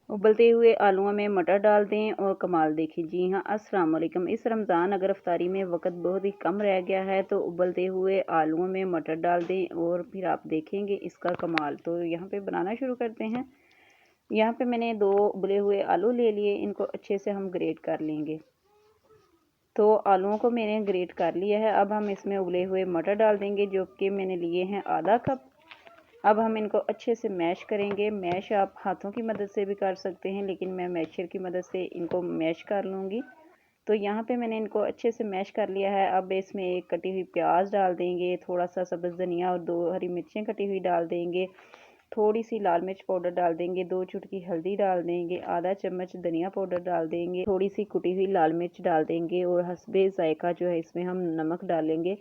उबलते हुए आलूओं में मटर डाल दें और कमाल देखें। जी हाँ, अस्सलाम वालेकुम। इस रमज़ान अगर अफ्तारी में वक्त बहुत ही कम रह गया है तो उबलते हुए आलूओं में मटर डाल दें और फिर आप देखेंगे इसका कमाल। तो यहाँ पे बनाना शुरू करते हैं। यहाँ पे मैंने 2 उबले हुए आलू ले लिए, इनको अच्छे से हम ग्रेट कर लेंगे। तो आलूओं को मैंने ग्रेट कर लिया है। अब हम इसमें उबले हुए मटर डाल देंगे जो कि मैंने लिए हैं आधा कप। अब हम इनको अच्छे से मैश करेंगे। मैश आप हाथों की मदद से भी कर सकते हैं, लेकिन मैं मैशर की मदद से इनको मैश कर लूँगी। तो यहाँ पे मैंने इनको अच्छे से मैश कर लिया है। अब इसमें एक कटी हुई प्याज डाल देंगे, थोड़ा सा सब्ज़ धनिया और 2 हरी मिर्चें कटी हुई डाल देंगे, थोड़ी सी लाल मिर्च पाउडर डाल देंगे, 2 चुटकी हल्दी डाल देंगे, आधा चम्मच धनिया पाउडर डाल देंगे, थोड़ी सी कुटी हुई लाल मिर्च डाल देंगे और हस्बे जायका जो है इसमें हम नमक डालेंगे।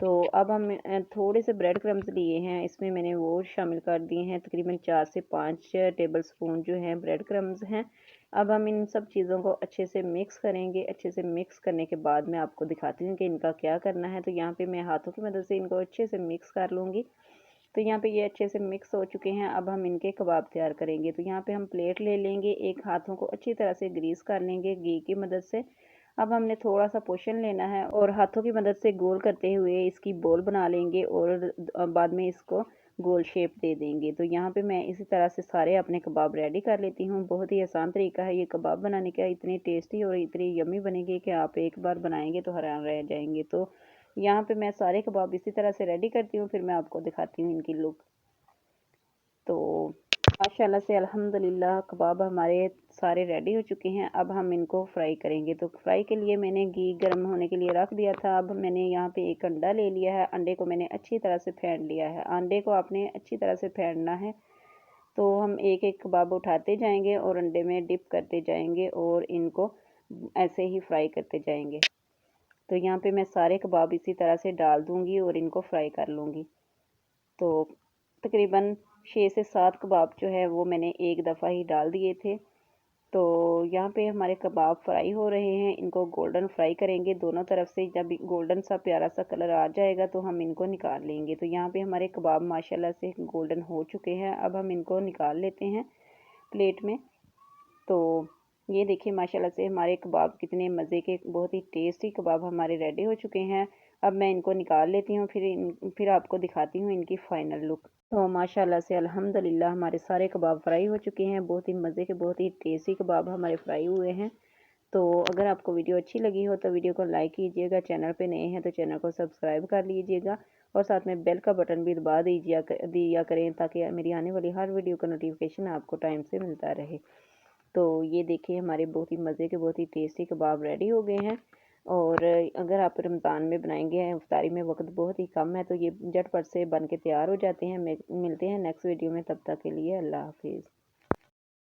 तो अब हम थोड़े से ब्रेड क्रम्स लिए हैं, इसमें मैंने वो शामिल कर दिए हैं। तकरीबन 4 से 5 टेबल स्पून जो हैं ब्रेड क्रम्स हैं। अब हम इन सब चीज़ों को अच्छे से मिक्स करेंगे। अच्छे से मिक्स करने के बाद मैं आपको दिखाती हूँ कि इनका क्या करना है। तो यहाँ पे मैं हाथों की मदद से इनको अच्छे से मिक्स कर लूँगी। तो यहाँ पे ये अच्छे से मिक्स हो चुके हैं। अब हम इनके कबाब तैयार करेंगे। तो यहाँ पे हम प्लेट ले लेंगे, एक हाथों को अच्छी तरह से ग्रीस कर लेंगे घी की मदद से। अब हमने थोड़ा सा पोर्शन लेना है और हाथों की मदद से गोल करते हुए इसकी बॉल बना लेंगे और बाद में इसको गोल शेप दे देंगे। तो यहाँ पे मैं इसी तरह से सारे अपने कबाब रेडी कर लेती हूँ। बहुत ही आसान तरीका है ये कबाब बनाने का। इतनी टेस्टी और इतनी यम्मी बनेगी कि आप एक बार बनाएंगे तो हैरान रह जाएंगे। तो यहाँ पे मैं सारे कबाब इसी तरह से रेडी करती हूँ, फिर मैं आपको दिखाती हूँ इनकी लुक। तो माशाल्लाह से अल्हम्दुलिल्लाह कबाब हमारे सारे रेडी हो चुके हैं। अब हम इनको फ्राई करेंगे। तो फ्राई के लिए मैंने घी गर्म होने के लिए रख दिया था। अब मैंने यहाँ पे एक अंडा ले लिया है, अंडे को मैंने अच्छी तरह से फेंट लिया है। अंडे को आपने अच्छी तरह से फेंटना है। तो हम एक एक कबाब उठाते जाएंगे और अंडे में डिप करते जाएंगे और इनको ऐसे ही फ्राई करते जाएंगे। तो यहाँ पे मैं सारे कबाब इसी तरह से डाल दूँगी और इनको फ्राई कर लूँगी। तो तकरीबन 6 से 7 कबाब जो है वो मैंने एक दफ़ा ही डाल दिए थे। तो यहाँ पे हमारे कबाब फ्राई हो रहे हैं। इनको गोल्डन फ्राई करेंगे दोनों तरफ से। जब गोल्डन सा प्यारा सा कलर आ जाएगा तो हम इनको निकाल लेंगे। तो यहाँ पे हमारे कबाब माशाल्लाह से गोल्डन हो चुके हैं। अब हम इनको निकाल लेते हैं प्लेट में। तो ये देखिए माशाल्लाह से हमारे कबाब कितने मज़े के, बहुत ही टेस्टी कबाब हमारे रेडी हो चुके हैं। अब मैं इनको निकाल लेती हूँ, फिर आपको दिखाती हूँ इनकी फ़ाइनल लुक। तो माशाल्लाह से अल्हम्दुलिल्लाह हमारे सारे कबाब फ्राई हो चुके हैं। बहुत ही मज़े के, बहुत ही टेस्टी कबाब हमारे फ्राई हुए हैं। तो अगर आपको वीडियो अच्छी लगी हो तो वीडियो को लाइक कीजिएगा, चैनल पे नए हैं तो चैनल को सब्सक्राइब कर लीजिएगा और साथ में बेल का बटन भी दबा दिया करें ताकि मेरी आने वाली हर वीडियो का नोटिफिकेशन आपको टाइम से मिलता रहे। तो ये देखिए हमारे बहुत ही मज़े के, बहुत ही टेस्टी कबाब रेडी हो गए हैं। और अगर आप रमज़ान में बनाएंगे, इफ्तारी में वक्त बहुत ही कम है, तो ये झटपट से बन के तैयार हो जाते हैं। मिलते हैं नेक्स्ट वीडियो में, तब तक के लिए अल्लाह हाफिज़।